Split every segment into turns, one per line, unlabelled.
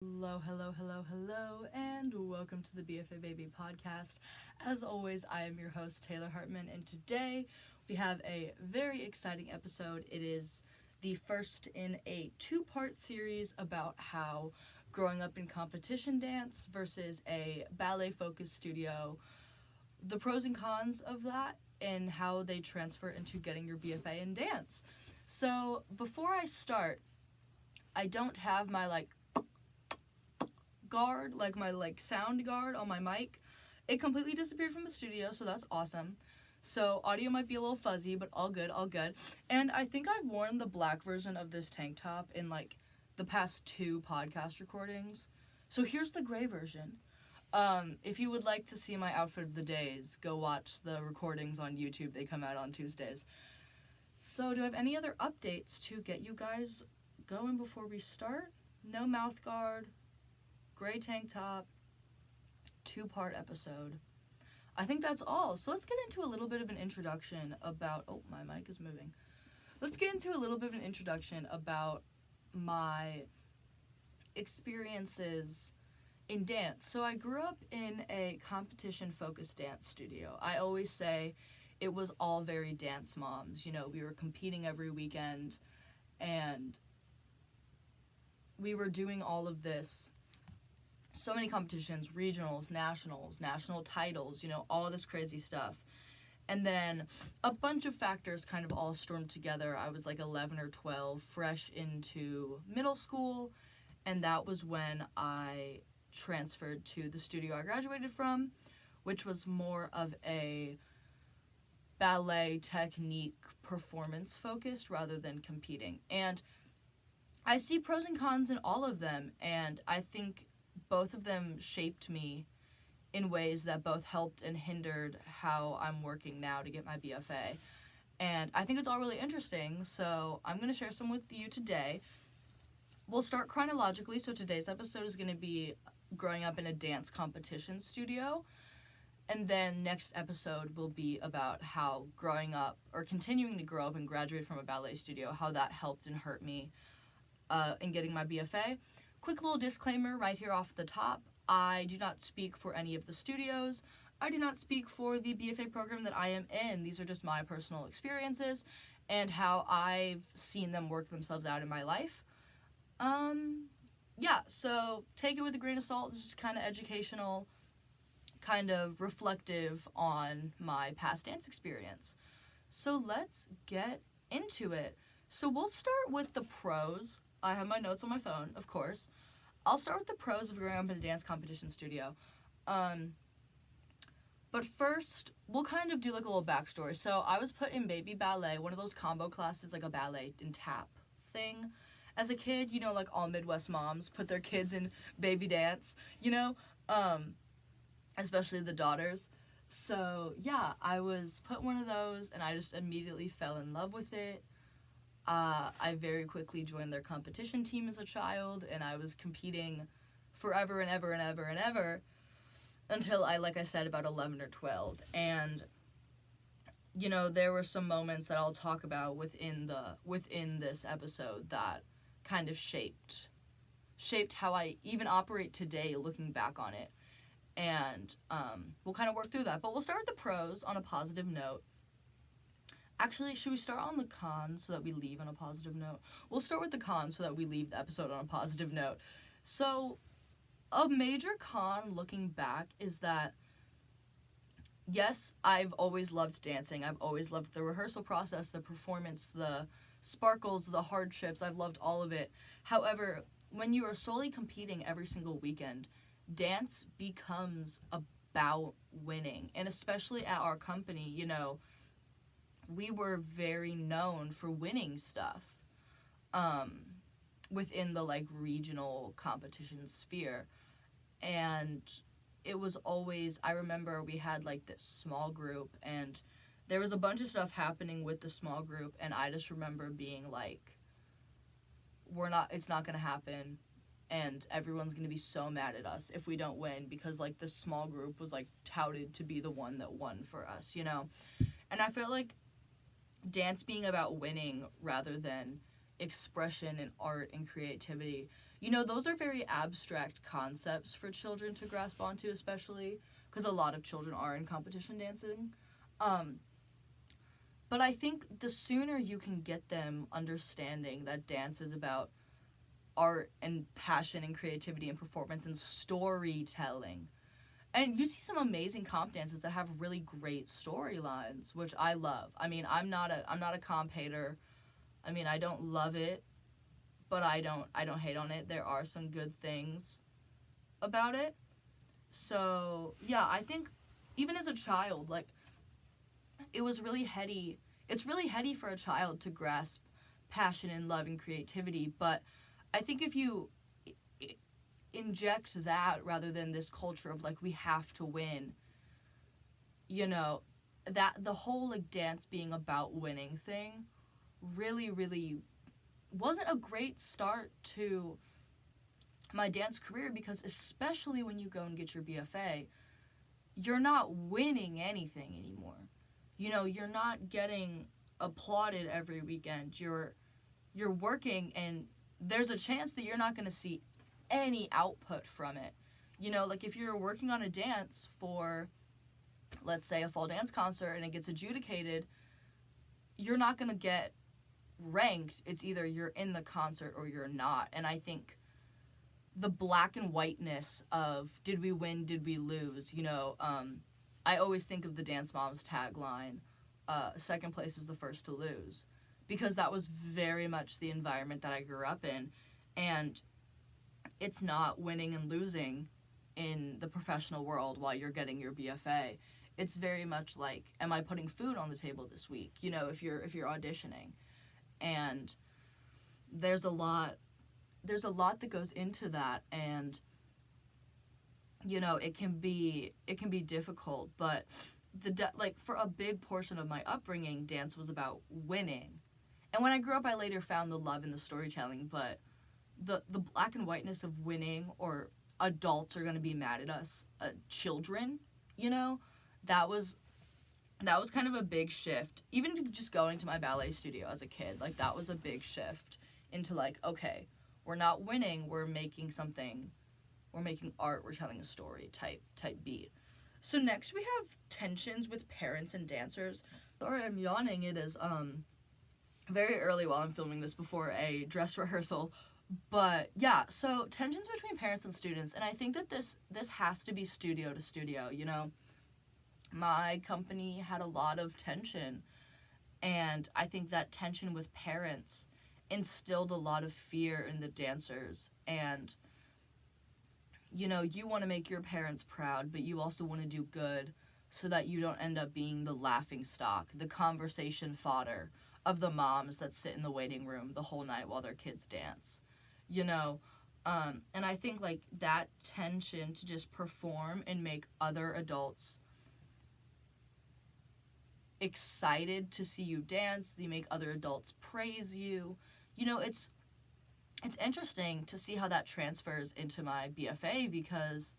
Hello, hello, hello, hello, and welcome to the BFA Baby podcast. As always, I am your host, Taylor Hartman, and today we have a very exciting episode. It is the first in a two-part series about how growing up in competition dance versus a ballet-focused studio, the pros and cons of that, and how they transfer into getting your BFA in dance. So, before I start, I don't have my guard, my sound guard on my mic. It completely disappeared from the studio, so that's awesome. So audio might be a little fuzzy, but all good, all good. And I think I've worn the black version of this tank top in the past two podcast recordings. So here's the gray version. If you would like to see my outfit of the days, go watch the recordings on YouTube. They come out on Tuesdays. So do I have any other updates to get you guys going before we start? No mouth guard, gray tank top, two-part episode. I think that's all. So let's get into a little bit of an introduction about... Oh, my mic is moving. Let's get into a little bit of an introduction about my experiences in dance. So I grew up in a competition-focused dance studio. I always say it was all very dance moms. You know, we were competing every weekend, and we were doing all of this. So many competitions, regionals, national titles, all this crazy stuff. And then a bunch of factors kind of all stormed together. I was 11 or 12, fresh into middle school, and that was when I transferred to the studio I graduated from, which was more of a ballet technique performance focused rather than competing. And I see pros and cons in all of them, and I think both of them shaped me in ways that both helped and hindered how I'm working now to get my BFA. And I think it's all really interesting, so I'm going to share some with you today. We'll start chronologically, so today's episode is going to be growing up in a dance competition studio. And then next episode will be about how growing up, or continuing to grow up and graduate from a ballet studio, how that helped and hurt me in getting my BFA. Quick little disclaimer right here off the top. I do not speak for any of the studios. I do not speak for the BFA program that I am in. These are just my personal experiences and how I've seen them work themselves out in my life. So take it with a grain of salt. This is kind of educational, kind of reflective on my past dance experience. So let's get into it. So we'll start with the pros. I have my notes on my phone, of course. I'll start with the pros of growing up in a dance competition studio. But first, we'll kind of do a little backstory. So I was put in baby ballet, one of those combo classes, like a ballet and tap thing. As a kid, all Midwest moms put their kids in baby dance, especially the daughters. So yeah, I was put in one of those, and I just immediately fell in love with it. I very quickly joined their competition team as a child, and I was competing forever and ever and ever and ever until like I said, about 11 or 12. And, there were some moments that I'll talk about within this episode that kind of shaped how I even operate today, looking back on it. And we'll kind of work through that. But we'll start with the pros on a positive note. Actually, should we start on the cons so that we leave on a positive note? We'll start with the cons so that we leave the episode on a positive note. So, a major con looking back is that, yes, I've always loved dancing. I've always loved the rehearsal process, the performance, the sparkles, the hardships. I've loved all of it. However, when you are solely competing every single weekend, dance becomes about winning. And especially at our company, we were very known for winning stuff within the regional competition sphere. And it was always, I remember we had this small group, and there was a bunch of stuff happening with the small group, and I just remember being it's not gonna happen, and everyone's gonna be so mad at us if we don't win, because the small group was touted to be the one that won for us, And I felt like dance being about winning rather than expression and art and creativity You know, those are very abstract concepts for children to grasp onto, especially because a lot of children are in competition dancing. Um, but I think the sooner you can get them understanding that dance is about art and passion and creativity and performance and storytelling. And you see some amazing comp dances that have really great storylines, which I love. I mean, I'm not a comp hater. I mean, I don't love it, but I don't hate on it. There are some good things about it. So, yeah, I think even as a child, like, it was really heady. It's really heady for a child to grasp passion and love and creativity, but I think if you inject that rather than this culture of like we have to win, you know, that the whole like dance being about winning thing really wasn't a great start to my dance career, because especially when you go and get your BFA, you're not winning anything anymore. You know, you're not getting applauded every weekend. You're working, and there's a chance that you're not going to see any output from it. You know, like if you're working on a dance for, let's say, a fall dance concert and it gets adjudicated, you're not going to get ranked. It's either you're in the concert or you're not. And I think the black and whiteness of did we win, did we lose, you know, I always think of the Dance Moms tagline, second place is the first to lose, because that was very much the environment that I grew up in. And it's not winning and losing in the professional world while you're getting your BFA. It's very much like, am I putting food on the table this week? You know, if you're auditioning. And there's a lot that goes into that, and you know, it can be difficult, but like for a big portion of my upbringing, dance was about winning. And when I grew up, I later found the love in the storytelling, but the black and whiteness of winning, or adults are going to be mad at us, children, you know, that was kind of a big shift. Even just going to my ballet studio as a kid, like that was a big shift into like, okay, we're not winning, we're making something, we're making art, we're telling a story type beat. So next we have tensions with parents and dancers. Sorry, I'm yawning. It is very early while I'm filming this before a dress rehearsal. But yeah, so tensions between parents and students, and I think that this has to be studio to studio, you know. My company had a lot of tension, and I think that tension with parents instilled a lot of fear in the dancers. And you know, you want to make your parents proud, but you also want to do good so that you don't end up being the laughing stock, the conversation fodder of the moms that sit in the waiting room the whole night while their kids dance, you know. And I think like that tension to just perform and make other adults excited to see you dance, they make other adults praise you, you know, it's interesting to see how that transfers into my BFA, because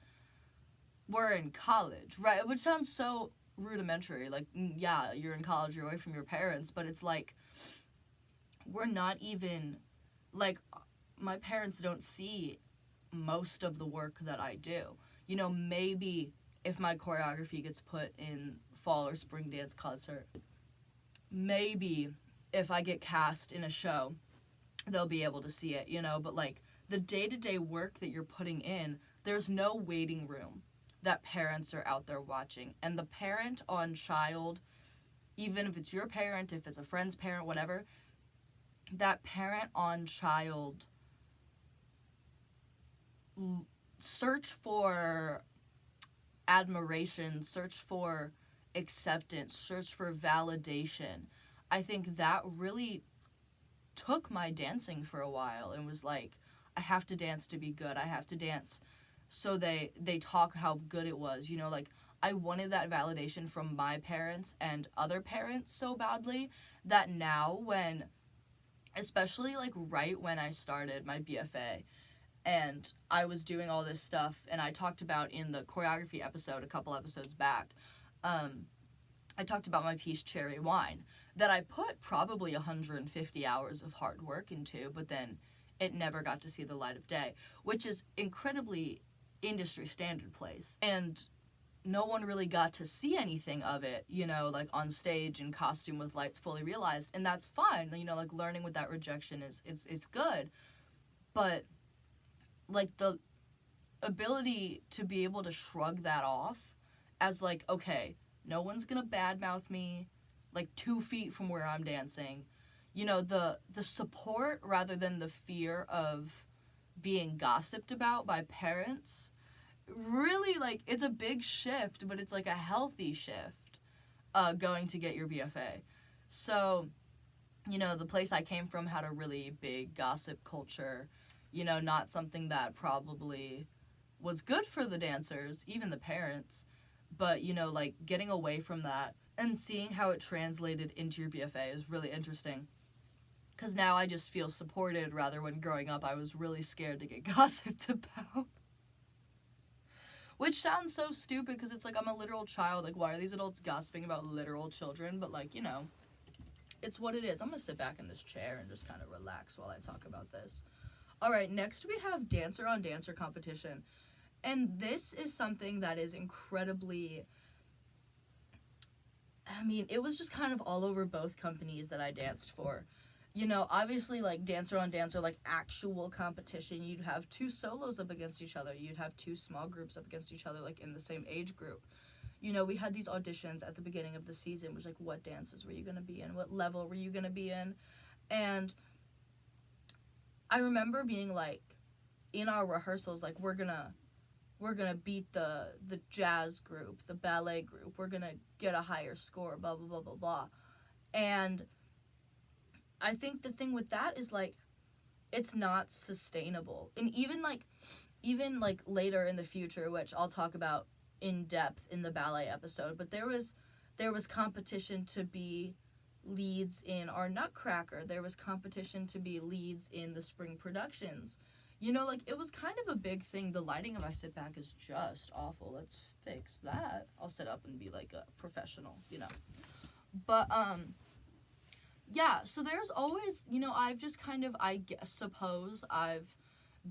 we're in college, right? Which sounds so rudimentary, like, yeah, you're in college, you're away from your parents, but it's like, we're not even, like, my parents don't see most of the work that I do. You know, maybe if my choreography gets put in fall or spring dance concert, maybe if I get cast in a show, they'll be able to see it, you know, but like the day-to-day work that you're putting in, there's no waiting room that parents are out there watching. And the parent on child, even if it's your parent, if it's a friend's parent, whatever, that parent on child search for admiration, search for acceptance, search for validation. I think that really took my dancing for a while, and was like, I have to dance to be good. I have to dance so they talk how good it was. You know, like, I wanted that validation from my parents and other parents so badly that now when, especially like right when I started my BFA and I was doing all this stuff, and I talked about in the choreography episode a couple episodes back, I talked about my piece Cherry Wine that I put probably 150 hours of hard work into, but then it never got to see the light of day, which is incredibly industry standard place. And no one really got to see anything of it, you know, like on stage in costume with lights fully realized, and that's fine, you know, like learning with that rejection is it's good. But like the ability to be able to shrug that off as like, okay, no one's gonna badmouth me like 2 feet from where I'm dancing, you know, the support rather than the fear of being gossiped about by parents, really, like, it's a big shift, but it's like a healthy shift, going to get your BFA. So, you know, the place I came from had a really big gossip culture, you know, not something that probably was good for the dancers, even the parents, but, you know, like, getting away from that and seeing how it translated into your BFA is really interesting. Because now I just feel supported, rather when growing up I was really scared to get gossiped about. Which sounds so stupid because it's like I'm a literal child. Like, why are these adults gossiping about literal children? But, like, you know, it's what it is. I'm going to sit back in this chair and just kind of relax while I talk about this. All right, next we have dancer on dancer competition. And this is something that is incredibly, I mean, it was just kind of all over both companies that I danced for. You know, obviously, like, dancer on dancer, like, actual competition, you'd have 2 solos up against each other. You'd have 2 small groups up against each other, like, in the same age group. You know, we had these auditions at the beginning of the season, which, like, what dances were you going to be in? What level were you going to be in? And I remember being, like, in our rehearsals, like, we're gonna beat the jazz group, the ballet group. We're gonna get a higher score, blah, blah, blah, blah, blah. And I think the thing with that is, like, it's not sustainable. And even later in the future, which I'll talk about in depth in the ballet episode, but there was competition to be leads in our Nutcracker. There was competition to be leads in the spring productions. You know, like, it was kind of a big thing. The lighting of I sit back is just awful. Let's fix that. I'll sit up and be like a professional, you know. But yeah, so there's always, you know, I've just kind of, I suppose I've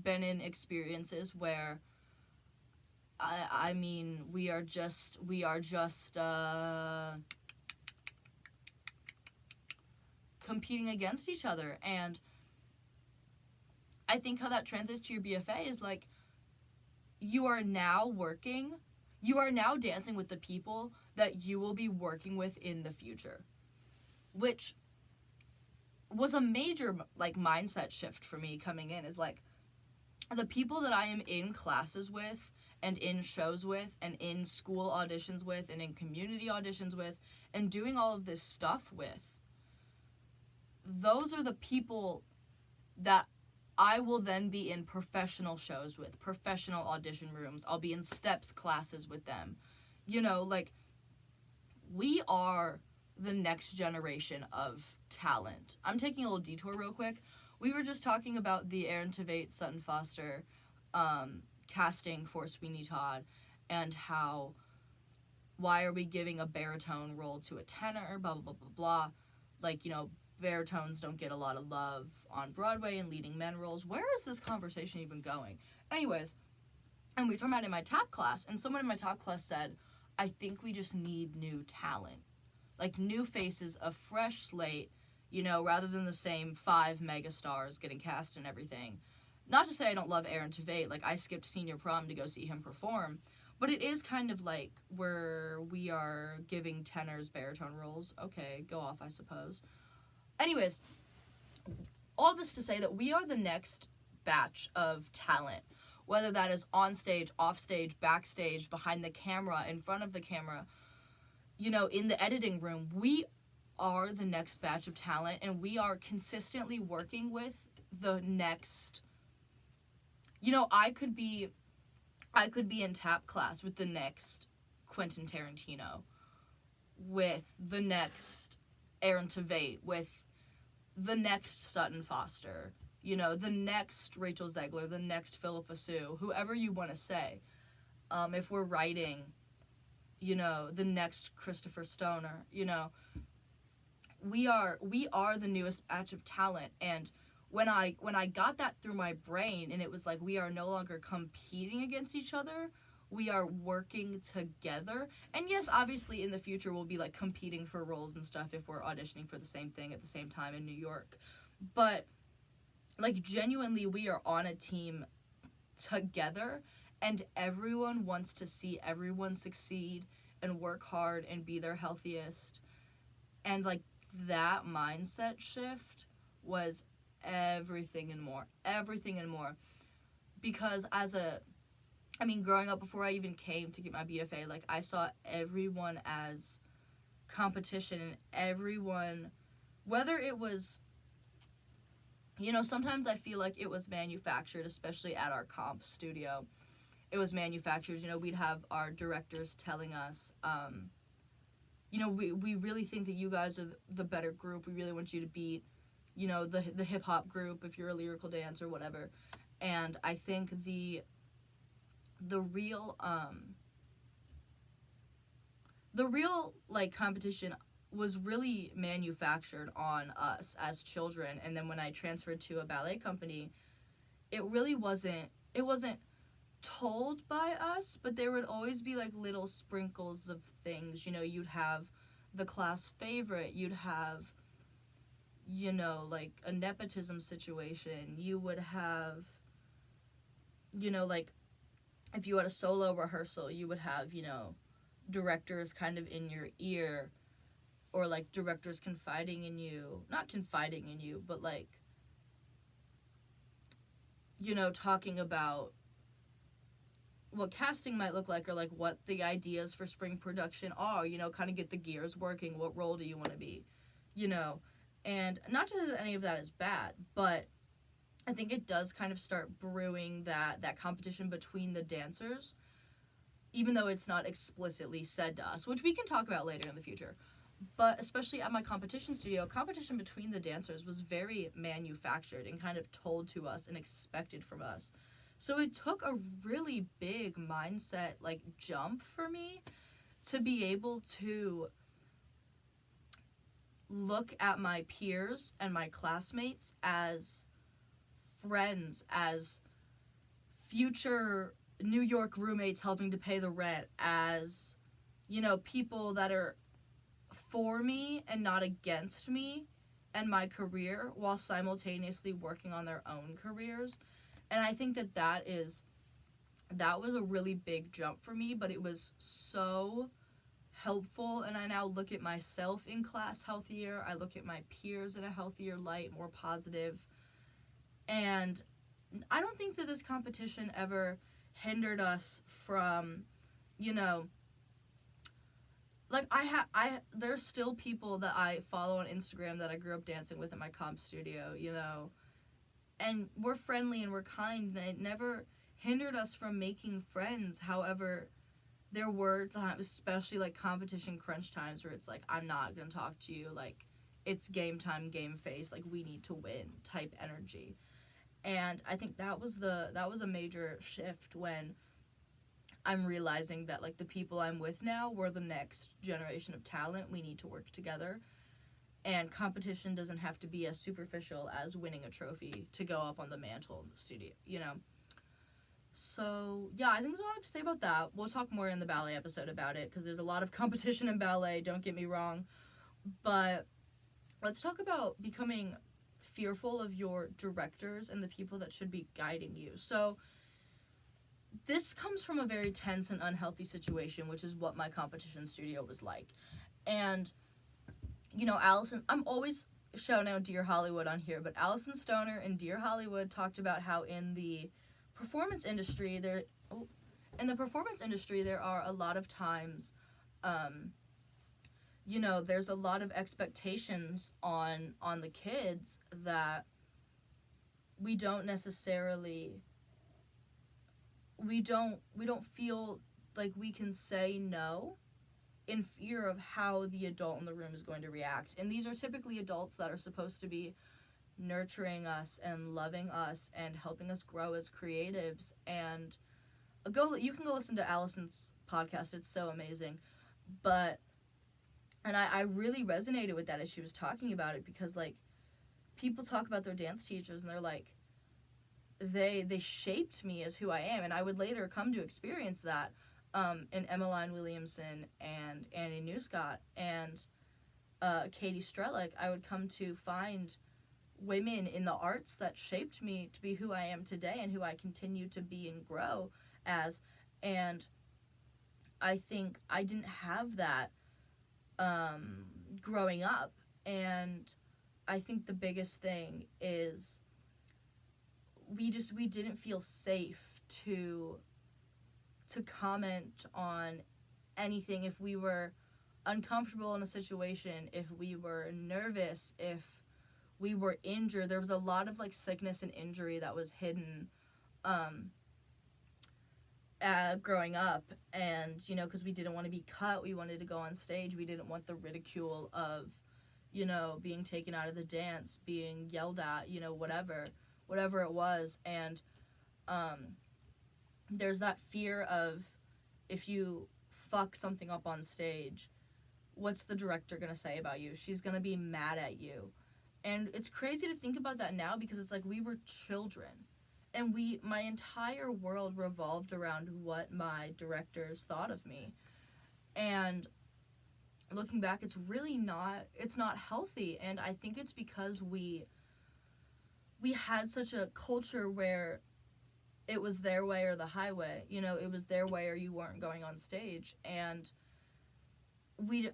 been in experiences where, I mean, we are just competing against each other. And I think how that translates to your BFA is, like, you are now dancing with the people that you will be working with in the future, which was a major, like, mindset shift for me coming in, is like, the people that I am in classes with and in shows with and in school auditions with and in community auditions with and doing all of this stuff with, those are the people that I will then be in professional shows with, professional audition rooms. I'll be in steps classes with them. You know, like, we are the next generation of talent. I'm taking a little detour real quick. We were just talking about the Aaron Tveit, Sutton Foster casting for Sweeney Todd, and how, why are we giving a baritone role to a tenor, blah, blah, blah, blah, blah. Like, you know, baritones don't get a lot of love on Broadway and leading men roles. Where is this conversation even going? Anyways, and we were talking about it in my tap class, and someone in my tap class said, I think we just need new talent. Like, new faces, a fresh slate, you know, rather than the same 5 megastars getting cast and everything. Not to say I don't love Aaron Tveit, like, I skipped senior prom to go see him perform, but it is kind of like where we are giving tenors baritone roles. Okay, go off, I suppose. Anyways, all this to say that we are the next batch of talent, whether that is on stage, off stage, backstage, behind the camera, in front of the camera, you know, in the editing room. We are the next batch of talent, and we are consistently working with the next, you know, I could be in tap class with the next Quentin Tarantino, with the next Aaron Tveit, with the next Sutton Foster, you know, the next Rachel Zegler, the next Philippa Sue, whoever you want to say. If we're writing, you know, the next Christopher Stoner, you know, we are the newest batch of talent, and when I got that through my brain, and it was like, we are no longer competing against each other, we are working together. And yes, obviously in the future we'll be like competing for roles and stuff if we're auditioning for the same thing at the same time in New York. But like genuinely, we are on a team together, and everyone wants to see everyone succeed and work hard and be their healthiest. And like that mindset shift was everything and more. Everything and more. Because growing up, before I even came to get my BFA, like I saw everyone as competition, and everyone, whether it was, sometimes I feel like it was manufactured, especially at our comp studio. It was manufactured. We'd have our directors telling us, we really think that you guys are the better group. We really want you to beat, the hip hop group if you're a lyrical dancer or whatever. And I think the real like competition was really manufactured on us as children. And then when I transferred to a ballet company, it wasn't told by us, but there would always be like little sprinkles of things. You'd have the class favorite, you'd have like a nepotism situation, you would have like if you had a solo rehearsal, you would have directors kind of in your ear, or like directors confiding in you, not confiding in you, but like talking about what casting might look like, or like what the ideas for spring production are, kind of get the gears working. What role do you want to be, and not to say that any of that is bad, but I think it does kind of start brewing that competition between the dancers, even though it's not explicitly said to us, which we can talk about later in the future. But especially at my competition studio, competition between the dancers was very manufactured and kind of told to us and expected from us. So it took a really big mindset like jump for me to be able to look at my peers and my classmates as friends, as future New York roommates helping to pay the rent, as people that are for me and not against me and my career, while simultaneously working on their own careers. And I think that was a really big jump for me, but it was so helpful. And I now look at myself in class healthier. I look at my peers in a healthier light, more positive. And I don't think that this competition ever hindered us from, like there's still people that I follow on Instagram that I grew up dancing with at my comp studio, and we're friendly and we're kind, and it never hindered us from making friends. However, there were times, especially like competition crunch times, where it's like, I'm not gonna talk to you, like it's game time, game face, like we need to win type energy. And I think that was a major shift when I'm realizing that like the people I'm with now, we're the next generation of talent. We need to work together. And competition doesn't have to be as superficial as winning a trophy to go up on the mantle in the studio, So, yeah, I think that's all I have to say about that. We'll talk more in the ballet episode about it, because there's a lot of competition in ballet, don't get me wrong. But let's talk about becoming fearful of your directors and the people that should be guiding you. So, this comes from a very tense and unhealthy situation, which is what my competition studio was like. And, Allison, I'm always shouting out Dear Hollywood on here, but Allison Stoner and Dear Hollywood talked about how in the performance industry, there are a lot of times, there's a lot of expectations on the kids that we don't necessarily, we don't feel like we can say no in fear of how the adult in the room is going to react. And these are typically adults that are supposed to be nurturing us and loving us and helping us grow as creatives. And you can go listen to Allison's podcast, it's so amazing. And I really resonated with that as she was talking about it, because like people talk about their dance teachers and they're like, they shaped me as who I am, and I would later come to experience that in Emmeline Williamson and Annie Newscott and Katie Strelick. I would come to find women in the arts that shaped me to be who I am today and who I continue to be and grow as. And I think I didn't have that growing up. And I think the biggest thing is we didn't feel safe to comment on anything if we were uncomfortable in a situation, if we were nervous, if we were injured. There was a lot of like sickness and injury that was hidden growing up, and you know, because we didn't want to be cut, we wanted to go on stage, we didn't want the ridicule of, you know, being taken out of the dance, being yelled at, you know, whatever it was. And there's that fear of, if you fuck something up on stage, what's the director gonna say about you? She's gonna be mad at you. And it's crazy to think about that now, because it's like we were children, and my entire world revolved around what my directors thought of me. And looking back, it's not healthy. And I think it's because we had such a culture where it was their way or the highway. You know, it was their way or you weren't going on stage. And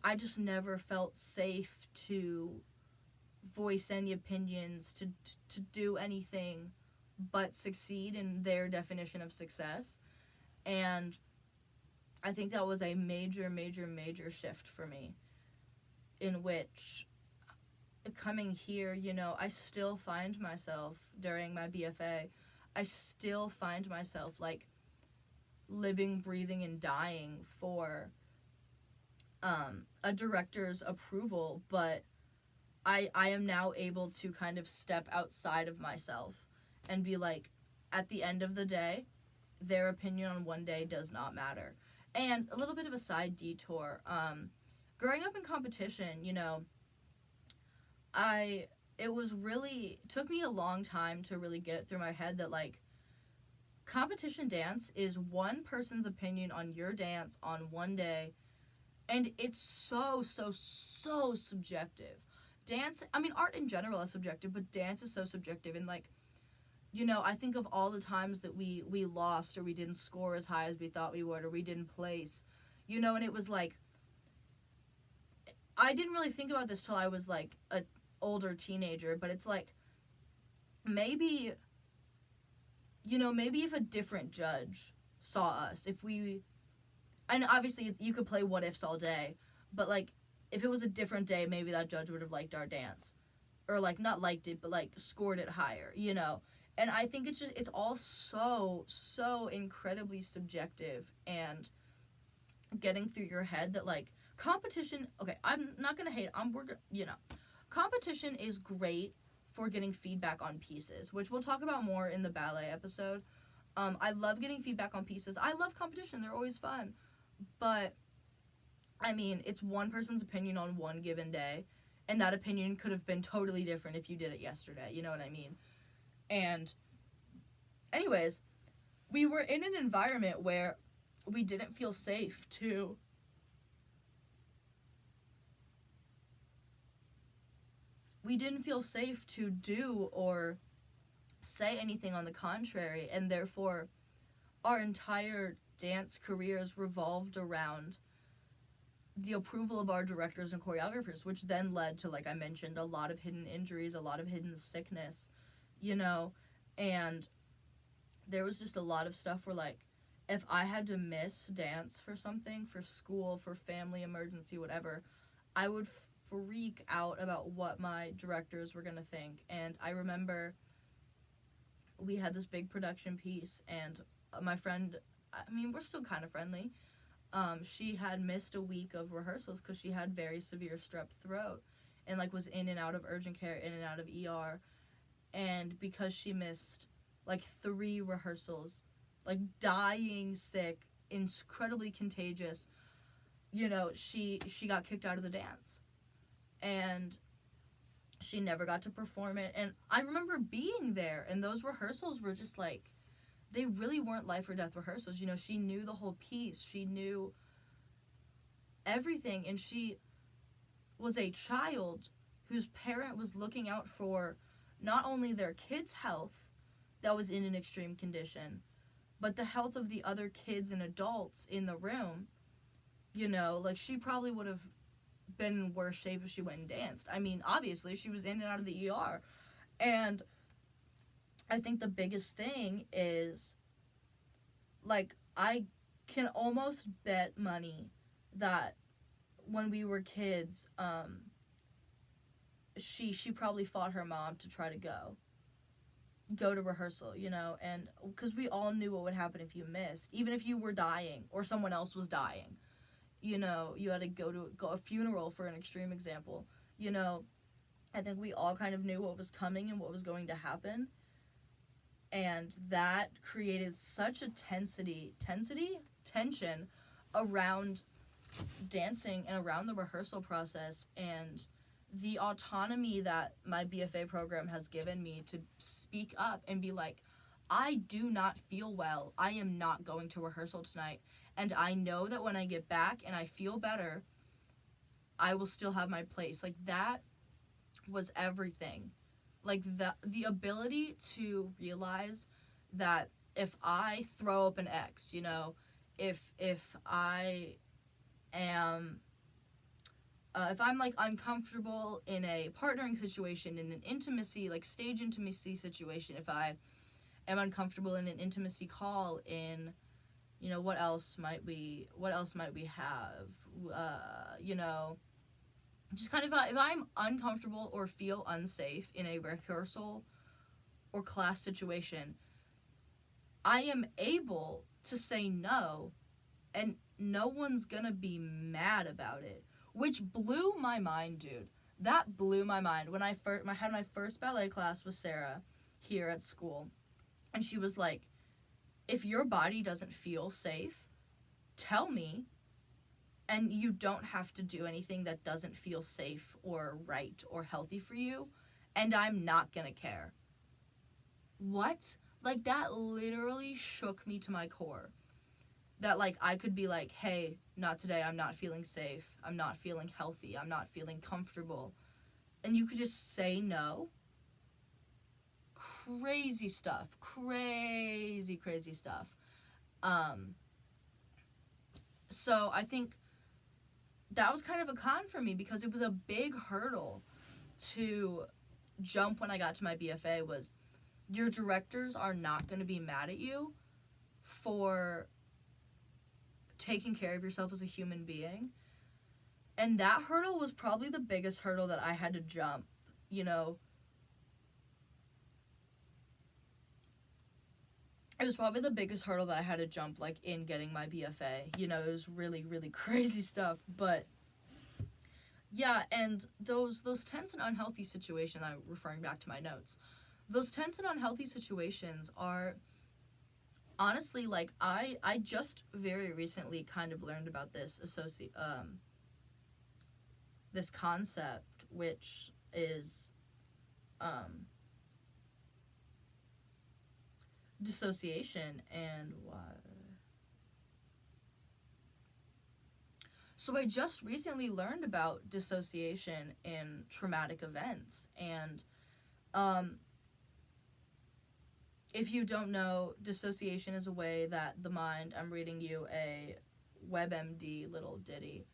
I just never felt safe to voice any opinions, to do anything but succeed in their definition of success. And I think that was a major shift for me, in which coming here, you know, I still find myself during my BFA, I still find myself like living, breathing, and dying for a director's approval. But I am now able to kind of step outside of myself and be like, at the end of the day, their opinion on one day does not matter. And a little bit of a side detour, growing up in competition, you know, it took me a long time to really get it through my head that, like, competition dance is one person's opinion on your dance on one day, and it's so subjective. Dance, I mean, art in general is subjective, but dance is so subjective. And, like, you know, I think of all the times that we lost, or we didn't score as high as we thought we would, or we didn't place, you know, and it was like, I didn't really think about this till I was like an older teenager, but it's like, maybe, you know, maybe if a different judge saw us, and obviously you could play what ifs all day, but like, if it was a different day, maybe that judge would have liked our dance, or like, not liked it, but like scored it higher, you know. And I think it's all so incredibly subjective, and getting through your head that, like, competition, okay, I'm not gonna hate, competition is great for getting feedback on pieces, which we'll talk about more in the ballet episode. I love getting feedback on pieces. I love competition, they're always fun. But, I mean, it's one person's opinion on one given day, and that opinion could have been totally different if you did it yesterday, you know what I mean? And anyways, we were in an environment where we didn't feel safe to do or say anything on the contrary, and therefore our entire dance careers revolved around the approval of our directors and choreographers, which then led to, like I mentioned, a lot of hidden injuries, a lot of hidden sickness, you know. And there was just a lot of stuff where, like, if I had to miss dance for something, for school, for family emergency, whatever, I would freak out about what my directors were gonna think. And I remember we had this big production piece, and my friend, I mean, we're still kind of friendly, she had missed a week of rehearsals because she had very severe strep throat, and, like, was in and out of urgent care, in and out of ER. And because she missed, like, 3 rehearsals, like, dying sick, incredibly contagious, you know, she got kicked out of the dance. And She never got to perform it. And I remember being there, and those rehearsals were just like, they really weren't life or death rehearsals. You know, she knew the whole piece. She knew everything, and she was a child whose parent was looking out for not only their kid's health that was in an extreme condition, but the health of the other kids and adults in the room. You know, like, she probably would have been in worse shape if she went and danced. I mean, obviously, she was in and out of the ER. And I think the biggest thing is, like, I can almost bet money that when we were kids, she probably fought her mom to try to go to rehearsal, you know, and because we all knew what would happen if you missed, even if you were dying or someone else was dying, you know, you had to go a funeral, for an extreme example, you know. I think we all kind of knew what was coming and what was going to happen, and that created such a tension around dancing and around the rehearsal process. And the autonomy that my BFA program has given me to speak up and be like, I do not feel well. I am not going to rehearsal tonight. And I know that when I get back and I feel better, I will still have my place. Like, that was everything. Like, the ability to realize that if I throw up an X, you know, if I am if I'm like uncomfortable in a partnering situation, in an intimacy, like stage intimacy situation, if I am uncomfortable in an intimacy call, in, you know, what else might we have, you know, just kind of, if I'm uncomfortable or feel unsafe in a rehearsal or class situation, I am able to say no, and no one's gonna be mad about it, which blew my mind, dude. That blew my mind when I had my first ballet class with Sarah here at school, and she was like, if your body doesn't feel safe, tell me, and you don't have to do anything that doesn't feel safe or right or healthy for you, and I'm not gonna care. What? Like, that literally shook me to my core. That, like, I could be like, hey, not today, I'm not feeling safe, I'm not feeling healthy, I'm not feeling comfortable, and you could just say no. Crazy stuff. Crazy stuff. So I think that was kind of a con for me, because it was a big hurdle to jump when I got to my BFA. Was, your directors are not going to be mad at you for taking care of yourself as a human being. And that hurdle was probably the biggest hurdle that I had to jump, you know. It was probably the biggest hurdle that I had to jump, like, in getting my BFA. You know, it was really, really crazy stuff. But yeah, and those tense and unhealthy situations, I'm referring back to my notes, those tense and unhealthy situations are, honestly, like, I just very recently kind of learned about this this concept, which is dissociation. And what? So I just recently learned about dissociation in traumatic events. And if you don't know, dissociation is a way that the mind, I'm reading you a WebMD little ditty.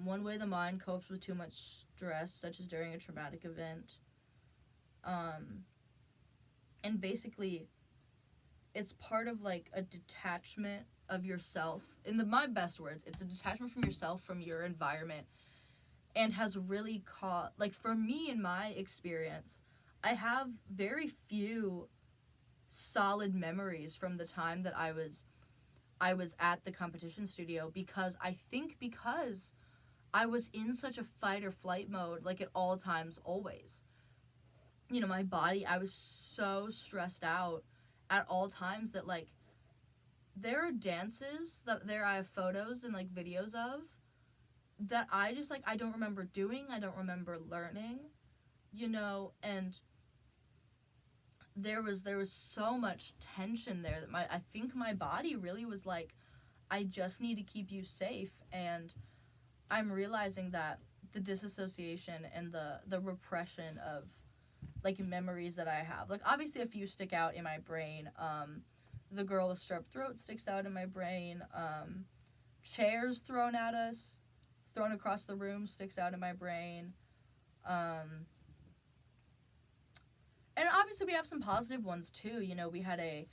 One way the mind copes with too much stress, such as during a traumatic event. And basically, it's part of, like, a detachment of yourself. In my best words, it's a detachment from yourself, from your environment, and has really caught, like, for me, in my experience, I have very few solid memories from the time that I was at the competition studio, because I was in such a fight or flight mode, like, at all times, always. You know, my body, I was so stressed out at all times that, like, there are dances that I have photos and, like, videos of that I just, like, I don't remember doing, I don't remember learning, you know, and there was so much tension there that I think my body really was like, I just need to keep you safe. And I'm realizing that the disassociation and the repression of like memories that I have, like obviously a few stick out in my brain. The girl with strep throat sticks out in my brain. Chairs thrown at us, thrown across the room, sticks out in my brain. And obviously we have some positive ones too. You know, we had a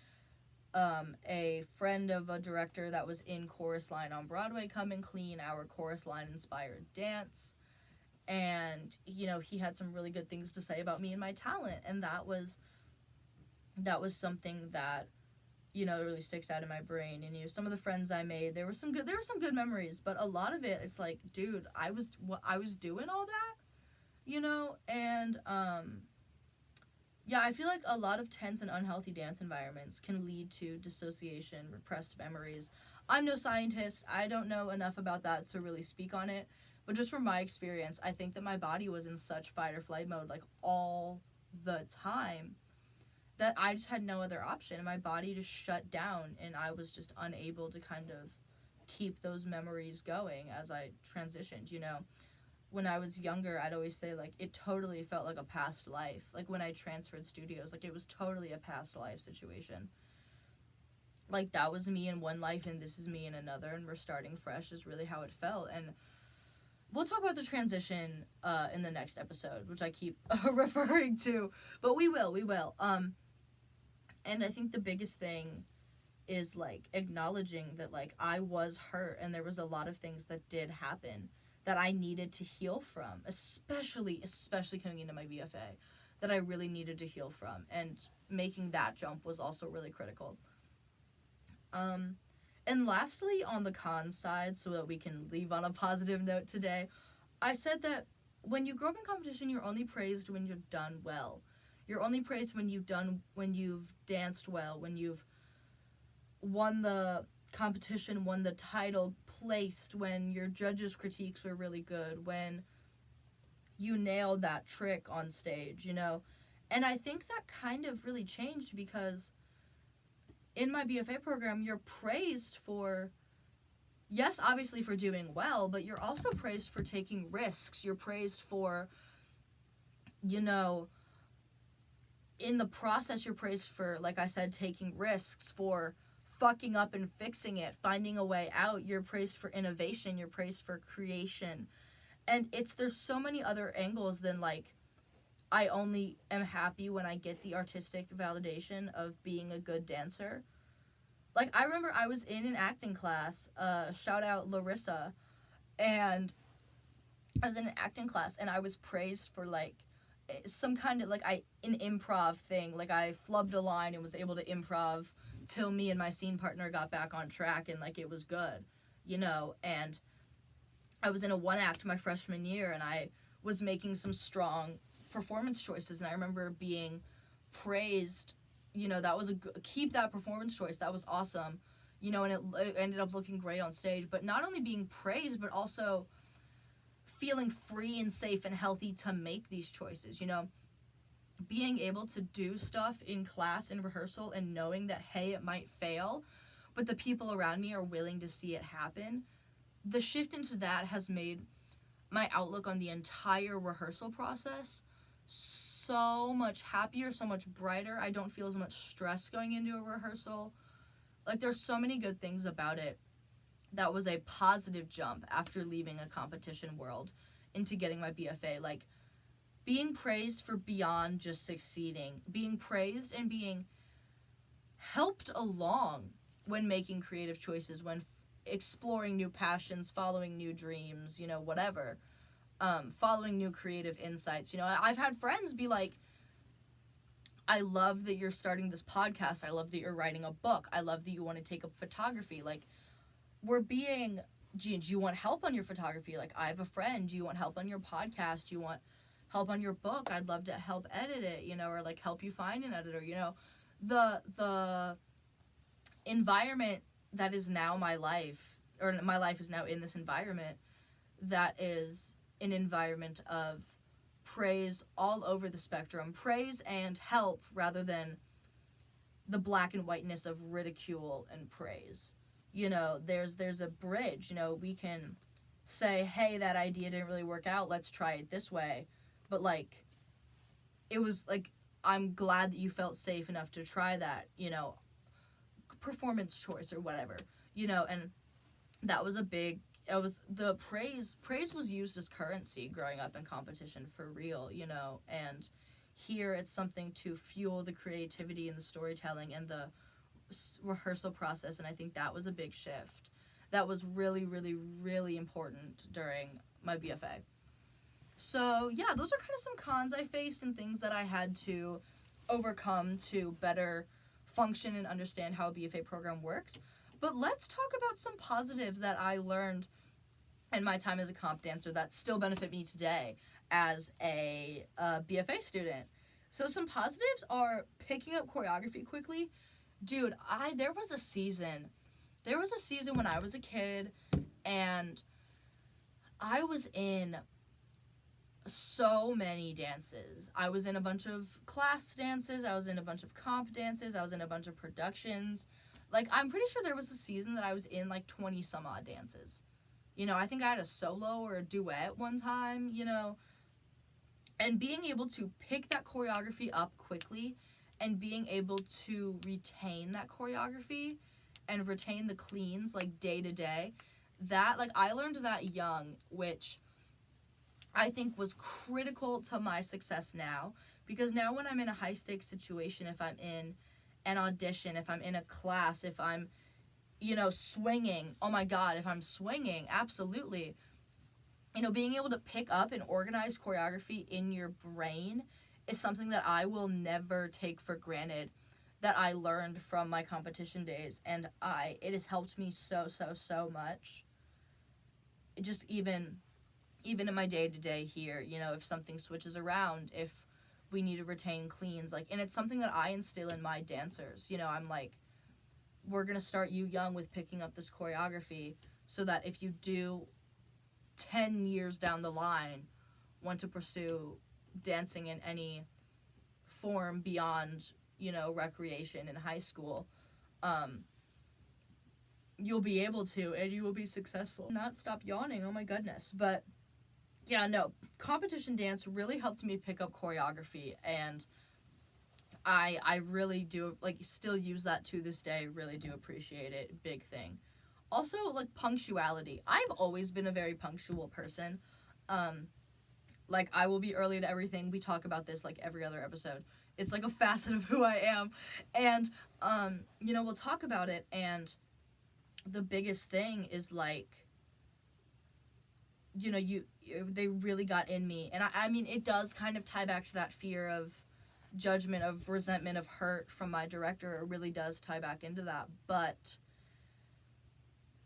friend of a director that was in Chorus Line on Broadway come and clean our Chorus Line inspired dance. And, you know, he had some really good things to say about me and my talent. And that was something that, you know, really sticks out in my brain. And, you know, some of the friends I made, there were some good memories, but a lot of it, it's like, dude, I was doing all that, you know. And yeah, I feel like a lot of tense and unhealthy dance environments can lead to dissociation, repressed memories. I'm no scientist. I don't know enough about that to really speak on it. But just from my experience, I think that my body was in such fight or flight mode like all the time that I just had no other option. And my body just shut down, and I was just unable to kind of keep those memories going as I transitioned, you know. When I was younger, I'd always say, like, it totally felt like a past life. Like, when I transferred studios, like, it was totally a past life situation. Like, that was me in one life, and this is me in another, and we're starting fresh is really how it felt. And we'll talk about the transition in the next episode, which I keep referring to. But we will. And I think the biggest thing is, like, acknowledging that, like, I was hurt, and there was a lot of things that did happen that I needed to heal from, especially coming into my BFA, that I really needed to heal from. And making that jump was also really critical. And lastly, on the con side, so that we can leave on a positive note today, I said that when you grow up in competition, you're only praised when you're done well. You're only praised when you've danced well, when you've won the competition, won the title, placed, when your judges' critiques were really good, when you nailed that trick on stage, you know. And I think that kind of really changed because in my BFA program, you're praised for, yes, obviously for doing well, but you're also praised for taking risks. You're praised for, you know, in the process, you're praised for, like I said, taking risks, for fucking up and fixing it, finding a way out. You're praised for innovation. You're praised for creation. And there's so many other angles than, like, I only am happy when I get the artistic validation of being a good dancer. Like, I remember I was in an acting class, shout out Larissa, and I was in an acting class, and I was praised for, like, some kind of, like, an improv thing. Like, I flubbed a line and was able to improv till me and my scene partner got back on track, and, like, it was good, you know. And I was in a one act my freshman year, and I was making some strong performance choices, and I remember being praised, you know. That was keep that performance choice, that was awesome, you know. And it ended up looking great on stage. But not only being praised, but also feeling free and safe and healthy to make these choices, you know. Being able to do stuff in class and rehearsal and knowing that, hey, it might fail, but the people around me are willing to see it happen. The shift into that has made my outlook on the entire rehearsal process so much happier, so much brighter. I don't feel as much stress going into a rehearsal. Like, there's so many good things about it. That was a positive jump after leaving a competition world into getting my BFA. Like, being praised for beyond just succeeding, being praised and being helped along when making creative choices, when exploring new passions, following new dreams, you know, whatever, following new creative insights. You know, I've had friends be like, I love that you're starting this podcast. I love that you're writing a book. I love that you want to take up photography. Like, we're being, do you want help on your photography? Like, I have a friend. Do you want help on your podcast? Do you want help on your book? I'd love to help edit it, you know, or, like, help you find an editor, you know. The environment that is now my life, or my life is now in this environment, that is an environment of praise all over the spectrum, praise and help rather than the black and whiteness of ridicule and praise. You know, there's a bridge. You know, we can say, hey, that idea didn't really work out, let's try it this way. But like, it was like, I'm glad that you felt safe enough to try that, you know, performance choice or whatever, you know. And that was a big, it was the praise was used as currency growing up in competition, for real, you know. And here it's something to fuel the creativity and the storytelling and the rehearsal process. And I think that was a big shift that was really, really, really important during my BFA. So yeah, those are kind of some cons I faced and things that I had to overcome to better function and understand how a BFA program works. But let's talk about some positives that I learned in my time as a comp dancer that still benefit me today as a BFA student. So some positives are picking up choreography quickly. Dude, there was a season when I was a kid and I was in so many dances. I was in a bunch of class dances, I was in a bunch of comp dances, I was in a bunch of productions. Like, I'm pretty sure there was a season that I was in like 20 some odd dances. You know, I think I had a solo or a duet one time, you know. And being able to pick that choreography up quickly and being able to retain that choreography and retain the cleans like day to day, that, like, I learned that young, which I think was critical to my success now. Because now when I'm in a high stakes situation, if I'm in an audition, if I'm in a class, if I'm, you know, swinging, oh my god, if I'm swinging, absolutely. You know, being able to pick up and organize choreography in your brain is something that I will never take for granted, that I learned from my competition days. And it has helped me so, so, so much. Just even in my day-to-day here, you know, if something switches around, if we need to retain cleans, like, and it's something that I instill in my dancers. You know, I'm like, we're gonna start you young with picking up this choreography so that if you do 10 years down the line want to pursue dancing in any form beyond, you know, recreation in high school, you'll be able to, and you will be successful. Not stop yawning, oh my goodness. But yeah, no, competition dance really helped me pick up choreography, and I really do, like, still use that to this day, really do appreciate it, big thing. Also, like, punctuality. I've always been a very punctual person. Like, I will be early to everything. We talk about this, like, every other episode. It's, like, a facet of who I am. And, you know, we'll talk about it, and the biggest thing is, like, you know, they really got in me. And I mean, it does kind of tie back to that fear of judgment, of resentment, of hurt from my director. It really does tie back into that. But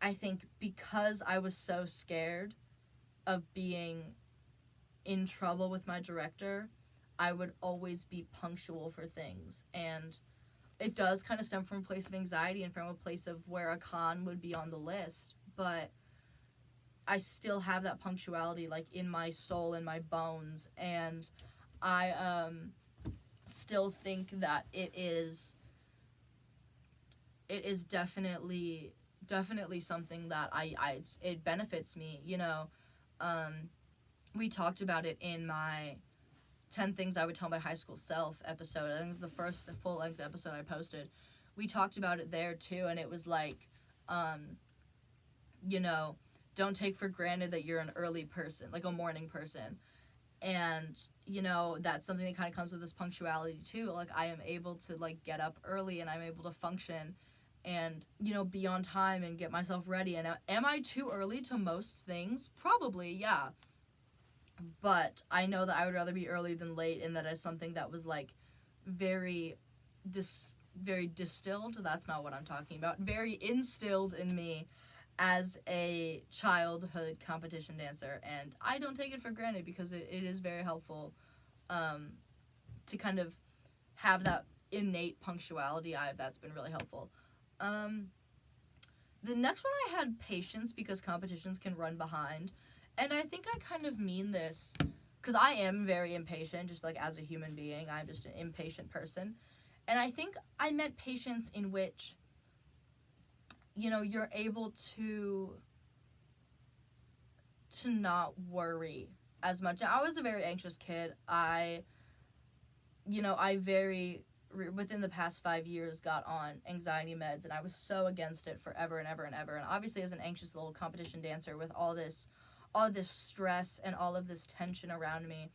I think because I was so scared of being in trouble with my director, I would always be punctual for things. And it does kind of stem from a place of anxiety and from a place of where a con would be on the list. But I still have that punctuality, like, in my soul, in my bones. And I still think that it is definitely something that it benefits me, you know. We talked about it in my 10 Things I Would Tell My High School Self episode. I think it's the first full-length episode I posted. We talked about it there too, and it was like, you know, don't take for granted that you're an early person, like a morning person. And, you know, that's something that kind of comes with this punctuality too. Like, I am able to, like, get up early, and I'm able to function and, you know, be on time and get myself ready. And am I too early to most things? Probably, yeah. But I know that I would rather be early than late, and that is something that was, like, very distilled. That's not what I'm talking about. Very instilled in me as a childhood competition dancer, and I don't take it for granted because it is very helpful to kind of have that innate punctuality. That's been really helpful. The next one I had patience, because competitions can run behind, and I think I kind of mean this because I am very impatient, just like as a human being. I'm just an impatient person. And I think I meant patience in which, you know, you're able to not worry as much. I was a very anxious kid. Within the past 5 years got on anxiety meds, and I was so against it forever and ever and ever. And obviously as an anxious little competition dancer with all this stress and all of this tension around me,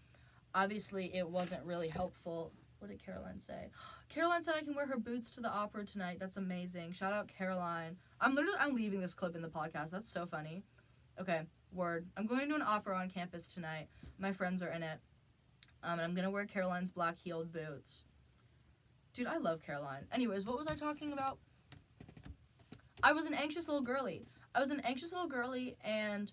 obviously it wasn't really helpful. What did Caroline say? Caroline said I can wear her boots to the opera tonight. That's amazing. Shout out Caroline. I'm leaving this clip in the podcast. That's so funny. Okay, word. I'm going to an opera on campus tonight. My friends are in it. And I'm going to wear Caroline's black heeled boots. Dude, I love Caroline. Anyways, what was I talking about? I was an anxious little girly. And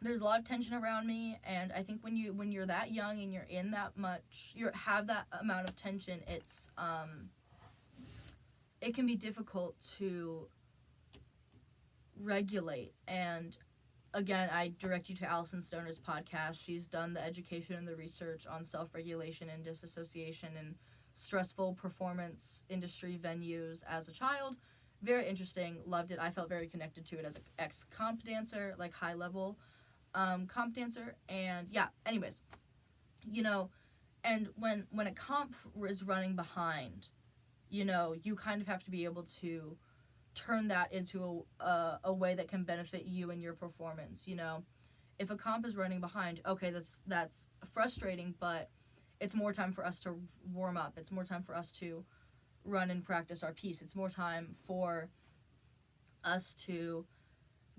there's a lot of tension around me, and I think when you're that young and you're in that much, you have that amount of tension, it can be difficult to regulate. And again, I direct you to Allison Stoner's podcast. She's done the education and the research on self-regulation and disassociation and stressful performance industry venues as a child. Very interesting. Loved it. I felt very connected to it as an ex-comp dancer, like high-level comp dancer. And yeah, anyways, you know, and when a comp is running behind, you know, you kind of have to be able to turn that into a way that can benefit you and your performance. You know, if a comp is running behind, okay, that's frustrating, but it's more time for us to warm up. It's more time for us to run and practice our piece. It's more time for us to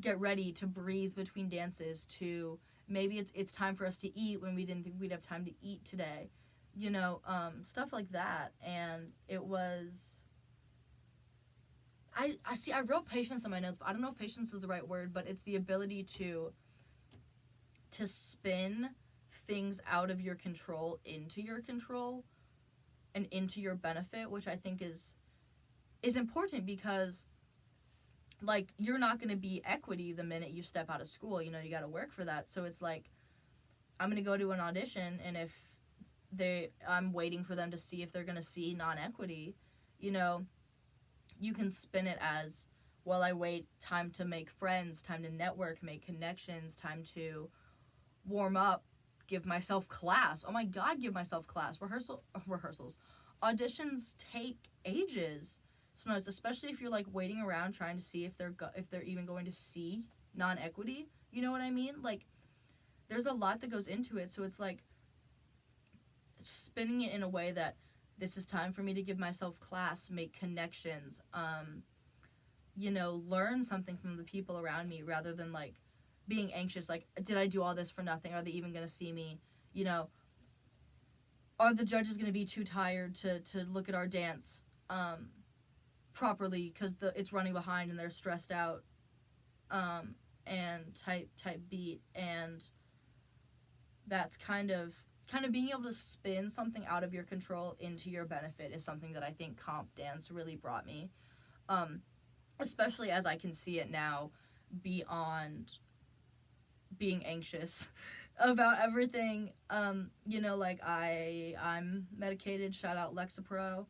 get ready, to breathe between dances, to maybe it's time for us to eat when we didn't think we'd have time to eat today. You know, stuff like that. And it was, I wrote patience in my notes, but I don't know if patience is the right word, but it's the ability to spin things out of your control into your control and into your benefit, which I think is important, because like, you're not going to be equity the minute you step out of school. You know, you got to work for that. So it's like, I'm going to go to an audition, and if I'm waiting for them to see if they're going to see non-equity, you know, you can spin it as, well, I wait, time to make friends, time to network, make connections, time to warm up, give myself class. Oh my God, give myself class. Rehearsals. Auditions take ages. Sometimes, especially if you're like waiting around trying to see if they're even going to see non-equity. You know what I mean? Like, there's a lot that goes into it. So it's like spinning it in a way that this is time for me to give myself class, make connections, you know, learn something from the people around me, rather than like being anxious. Like, did I do all this for nothing? Are they even going to see me? You know, are the judges going to be too tired to look at our dance properly because it's running behind and they're stressed out, and type beat. And that's kind of being able to spin something out of your control into your benefit is something that I think comp dance really brought me, especially as I can see it now beyond being anxious about everything. You know, like I'm medicated, shout out Lexapro.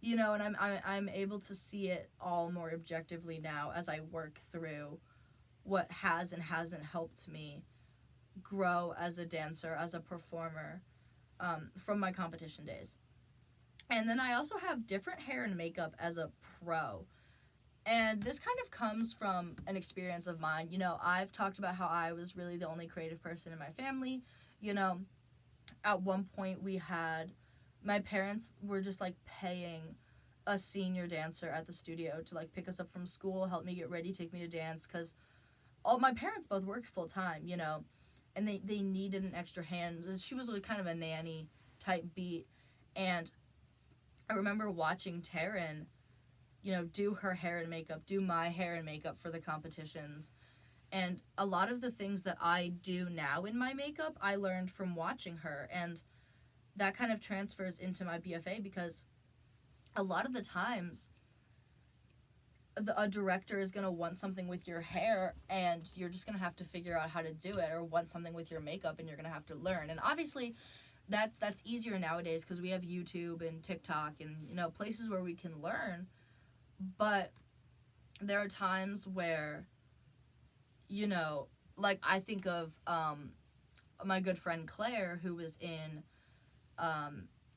You know, and I'm able to see it all more objectively now as I work through what has and hasn't helped me grow as a dancer, as a performer, from my competition days. And then I also have different hair and makeup as a pro. And this kind of comes from an experience of mine. You know, I've talked about how I was really the only creative person in my family. You know, at one point my parents were just like paying a senior dancer at the studio to like pick us up from school, help me get ready, take me to dance, because all my parents both worked full time, you know, and they needed an extra hand. She was like kind of a nanny type beat. And I remember watching Taryn, you know, do her hair and makeup, do my hair and makeup for the competitions. And a lot of the things that I do now in my makeup, I learned from watching her. And that kind of transfers into my BFA, because a lot of the times a director is going to want something with your hair, and you're just going to have to figure out how to do it, or want something with your makeup and you're going to have to learn. And obviously that's easier nowadays because we have YouTube and TikTok and, you know, places where we can learn. But there are times where, you know, like I think of my good friend Claire, who was in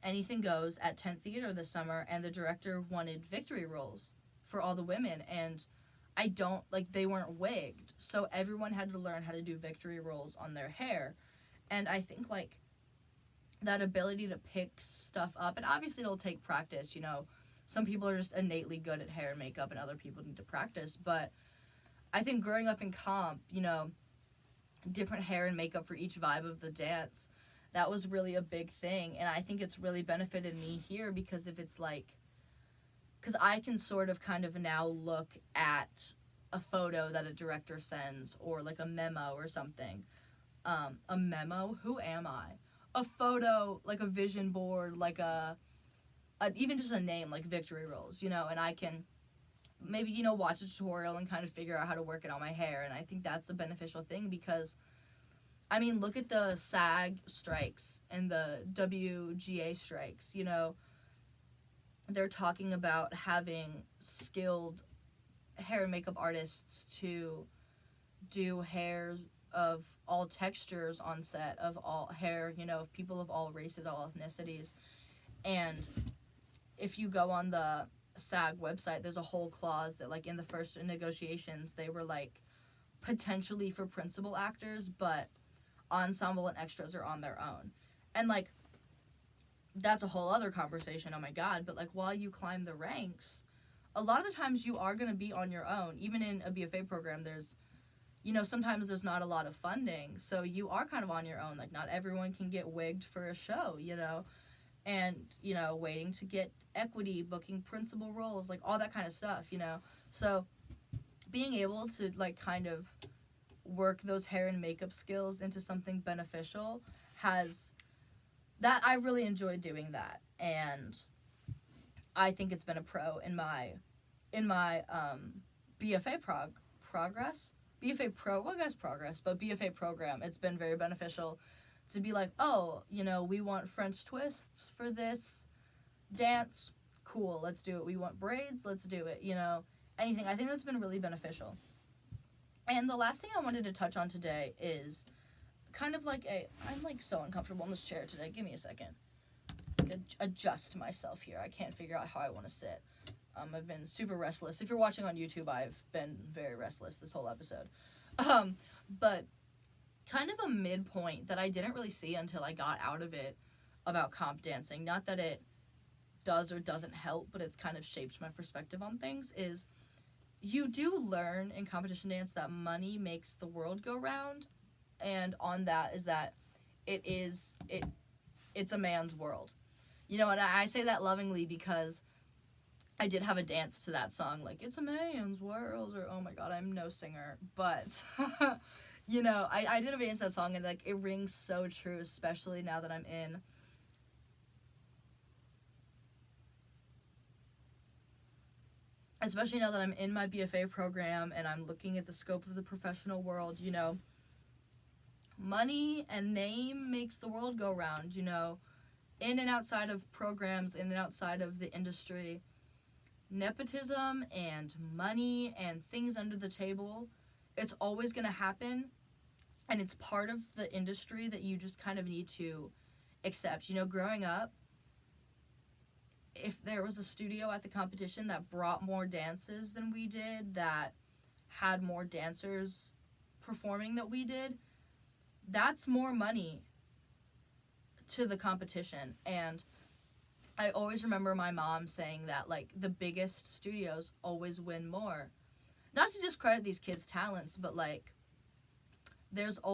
Anything Goes at 10th Theater this summer, and the director wanted victory roles for all the women, and they weren't wigged, so everyone had to learn how to do victory rolls on their hair. And I think, like, that ability to pick stuff up, and obviously it'll take practice, you know, some people are just innately good at hair and makeup and other people need to practice, but I think growing up in comp, you know, different hair and makeup for each vibe of the dance, that was really a big thing. And I think it's really benefited me here because if it's like, because I can sort of kind of now look at a photo that a director sends, or like a memo or something. A memo? Who am I? A photo, like a vision board, like even just a name, like Victory Rolls, you know, and I can maybe, you know, watch a tutorial and kind of figure out how to work it on my hair. And I think that's a beneficial thing because, I mean, look at the SAG strikes and the WGA strikes, you know, they're talking about having skilled hair and makeup artists to do hair of all textures on set, of all hair, you know, of people of all races, all ethnicities. And if you go on the SAG website, there's a whole clause that, like, in the first negotiations, they were like, potentially for principal actors, but ensemble and extras are on their own. And, like, that's a whole other conversation, oh my god, but, like, while you climb the ranks, a lot of the times you are going to be on your own. Even in a BFA program, there's, you know, sometimes there's not a lot of funding, so you are kind of on your own. Like, not everyone can get wigged for a show, you know, and, you know, waiting to get equity, booking principal roles, like, all that kind of stuff, you know. So being able to, like, kind of work those hair and makeup skills into something beneficial I really enjoy doing that, and I think it's been a pro in my BFA progress, BFA pro, well, I guess progress, but BFA program. It's been very beneficial to be like, oh, you know, we want French twists for this dance, cool, let's do it. We want braids, let's do it, you know, anything. I think that's been really beneficial. And the last thing I wanted to touch on today is kind of like I'm like so uncomfortable in this chair today. Give me a second. Adjust myself here. I can't figure out how I want to sit. I've been super restless. If you're watching on YouTube, I've been very restless this whole episode. But kind of a midpoint that I didn't really see until I got out of it about comp dancing. Not that it does or doesn't help, but it's kind of shaped my perspective on things, is you do learn in competition dance that money makes the world go round. And on that is that it's a man's world. You know, and I say that lovingly because I did have a dance to that song, like, it's a man's world, or, oh my god, I'm no singer, but, you know, I did have a dance to that song, and, like, it rings so true, especially now that I'm in my BFA program, and I'm looking at the scope of the professional world, you know, money and name makes the world go round, you know, in and outside of programs, in and outside of the industry. Nepotism and money and things under the table, it's always going to happen, and it's part of the industry that you just kind of need to accept. You know, growing up, if there was a studio at the competition that brought more dances than we did, that had more dancers performing that we did, that's more money to the competition. And I always remember my mom saying that, like, the biggest studios always win more. Not to discredit these kids' talents, but, like, there's a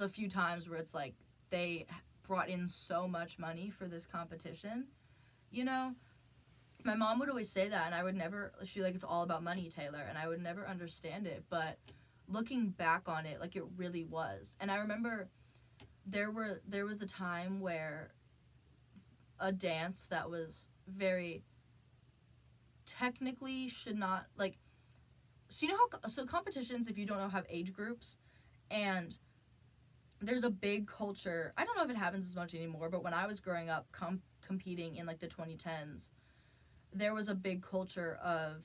few times where it's like they brought in so much money for this competition, you know. My mom would always say that, and I would never, she's like, it's all about money, Taylor, and I would never understand it, but looking back on it, like, it really was. And I remember there was a time where a dance that was very technically should not, like, so you know how, so competitions, if you don't know, have age groups, and there's a big culture. I don't know if it happens as much anymore, but when I was growing up competing in like the 2010s, there was a big culture of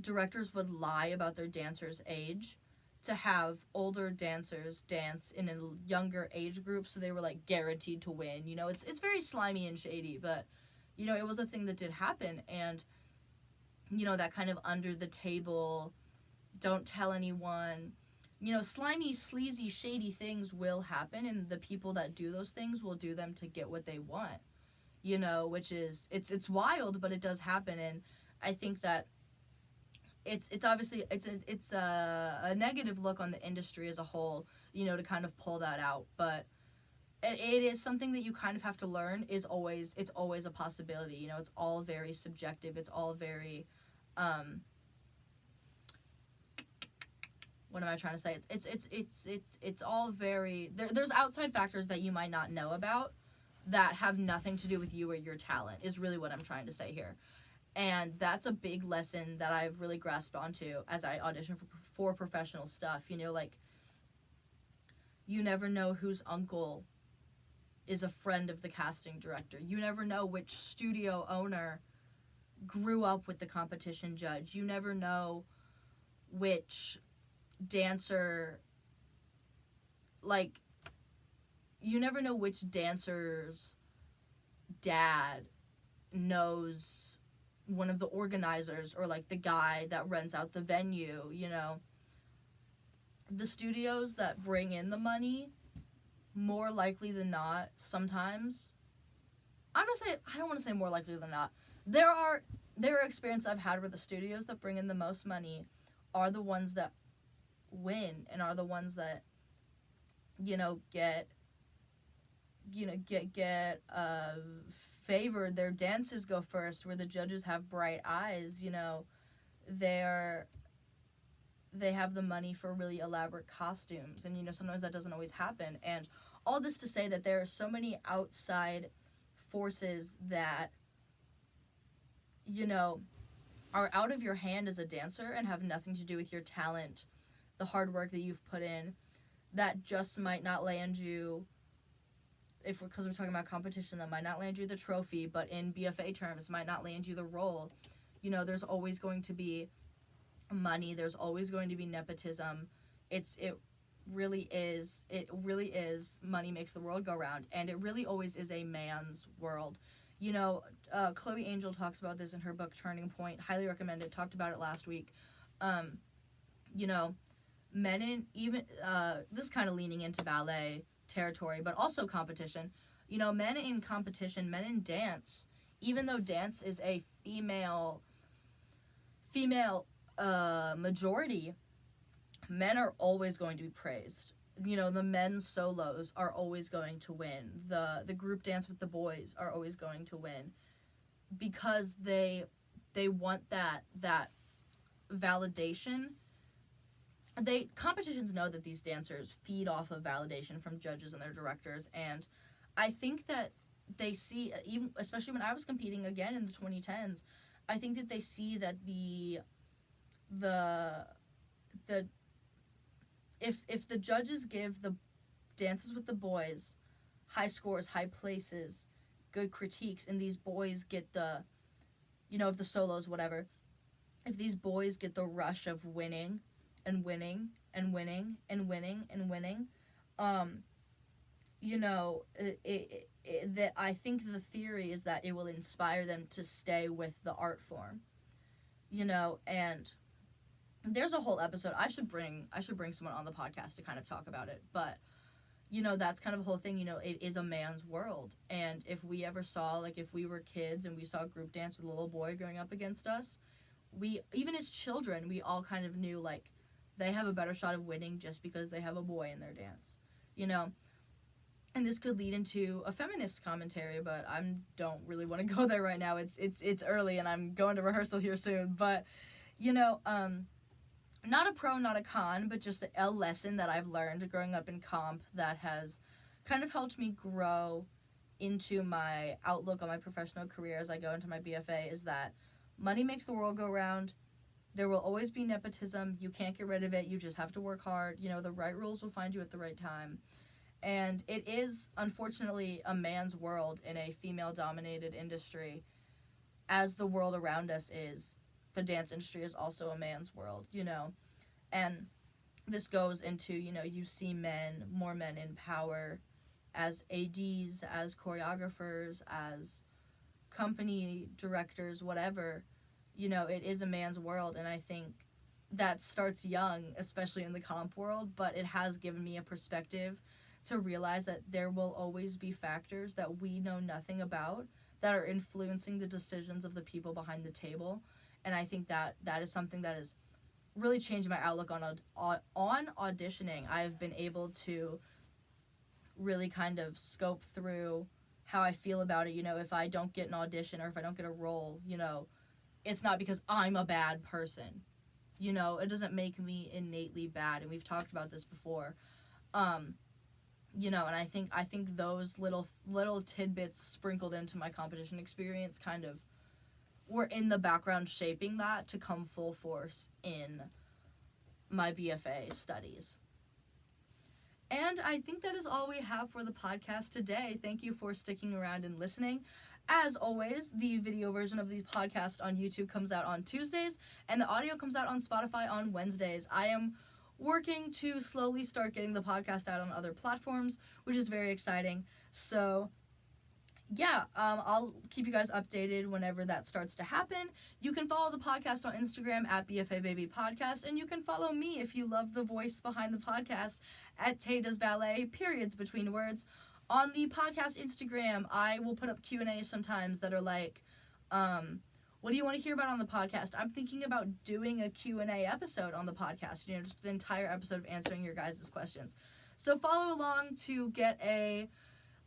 directors would lie about their dancers' age to have older dancers dance in a younger age group, so they were like guaranteed to win. You know, it's very slimy and shady, but you know, it was a thing that did happen. And you know, that kind of under the table, don't tell anyone, you know, slimy, sleazy, shady things will happen, and the people that do those things will do them to get what they want, you know, which is, it's wild, but it does happen. And I think that it's obviously, it's a negative look on the industry as a whole, you know, to kind of pull that out. But it is something that you kind of have to learn. It's always a possibility, you know. It's all very subjective. It's all very what am I trying to say? It's all very, there's outside factors that you might not know about that have nothing to do with you or your talent, is really what I'm trying to say here. And that's a big lesson that I've really grasped onto as I audition for professional stuff. You know, like, you never know whose uncle is a friend of the casting director. You never know which studio owner grew up with the competition judge. You never know which dancer, like, you never know which dancer's dad knows one of the organizers, or like the guy that rents out the venue. You know, the studios that bring in the money, more likely than not, sometimes, I don't want to say more likely than not, there are experiences I've had where the studios that bring in the most money are the ones that win, and are the ones that, you know, get favored. Their dances go first, where the judges have bright eyes. You know, they have the money for really elaborate costumes, and you know, sometimes that doesn't always happen. And all this to say that there are so many outside forces that, you know, are out of your hand as a dancer and have nothing to do with your talent, the hard work that you've put in, that just might not land you, because we're talking about competition, that might not land you the trophy, but in BFA terms, might not land you the role. You know, there's always going to be money. There's always going to be nepotism. It really is. Money makes the world go round, and it really always is a man's world. You know, Chloe Angel talks about this in her book Turning Point. Highly recommend it. Talked about it last week. You know, men in, even this is kind of leaning into ballet territory, but also competition. You know, men in competition, men in dance, even though dance is a female majority, men are always going to be praised. You know, the men's solos are always going to win. The group dance with the boys are always going to win, because they want that validation. Competitions know that these dancers feed off of validation from judges and their directors, and I think that they see, even especially when I was competing again in the 2010s, I think that they see that if the judges give the dances with the boys high scores, high places, good critiques, and these boys get the, you know, of the solos, whatever, if these boys get the rush of winning and winning and winning and winning and winning, you know, that I think the theory is that it will inspire them to stay with the art form, you know. And there's a whole episode, I should bring someone on the podcast to kind of talk about it, but you know, that's kind of a whole thing. You know, it is a man's world, and if we ever saw, like, if we were kids and we saw group dance with a little boy going up against us, we, even as children, we all kind of knew, like, they have a better shot of winning just because they have a boy in their dance, you know. And this could lead into a feminist commentary, but I don't really want to go there right now. It's early, and I'm going to rehearsal here soon. But, you know, not a pro, not a con, but just a lesson that I've learned growing up in comp that has kind of helped me grow into my outlook on my professional career as I go into my BFA, is that money makes the world go round. There will always be nepotism. You can't get rid of it. You just have to work hard. You know, the right rules will find you at the right time. And it is, unfortunately, a man's world in a female-dominated industry. As the world around us is, the dance industry is also a man's world, you know. And this goes into, you know, you see more men in power as ADs, as choreographers, as company directors, whatever. You know, it is a man's world, and I think that starts young, especially in the comp world, but it has given me a perspective to realize that there will always be factors that we know nothing about that are influencing the decisions of the people behind the table. And I think that is something that has really changed my outlook on auditioning. I've been able to really kind of scope through how I feel about it. You know, if I don't get an audition or if I don't get a role, you know, it's not because I'm a bad person. You know, it doesn't make me innately bad, and we've talked about this before. You know, and I think those little tidbits sprinkled into my competition experience kind of were in the background shaping that to come full force in my BFA studies. And I think that is all we have for the podcast today. Thank you for sticking around and listening. As always, the video version of the podcast on YouTube comes out on Tuesdays, and the audio comes out on Spotify on Wednesdays. I am working to slowly start getting the podcast out on other platforms, which is very exciting. So, yeah, I'll keep you guys updated whenever that starts to happen. You can follow the podcast on Instagram at BFA Baby Podcast, and you can follow me if you love the voice behind the podcast at Tay Does Ballet, periods between words. On the podcast Instagram, I will put up Q&A sometimes that are like, what do you want to hear about on the podcast? I'm thinking about doing a Q&A episode on the podcast, you know, just an entire episode of answering your guys' questions. So follow along to get a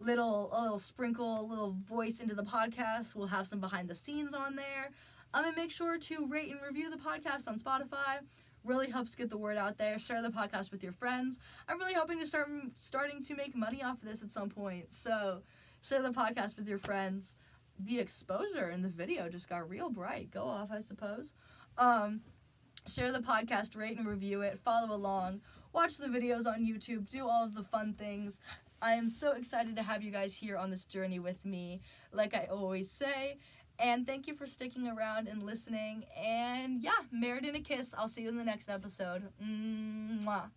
little sprinkle, a little voice into the podcast. We'll have some behind the scenes on there. And make sure to rate and review the podcast on Spotify. Really helps get the word out there. Share the podcast with your friends. I'm really hoping to starting to make money off of this at some point. So share the podcast with your friends. The exposure in the video just got real bright. Go off, I suppose. Share the podcast, rate and review it. Follow along. Watch the videos on YouTube. Do all of the fun things. I am so excited to have you guys here on this journey with me, like I always say. And thank you for sticking around and listening. And yeah, married in a kiss. I'll see you in the next episode. Mwah.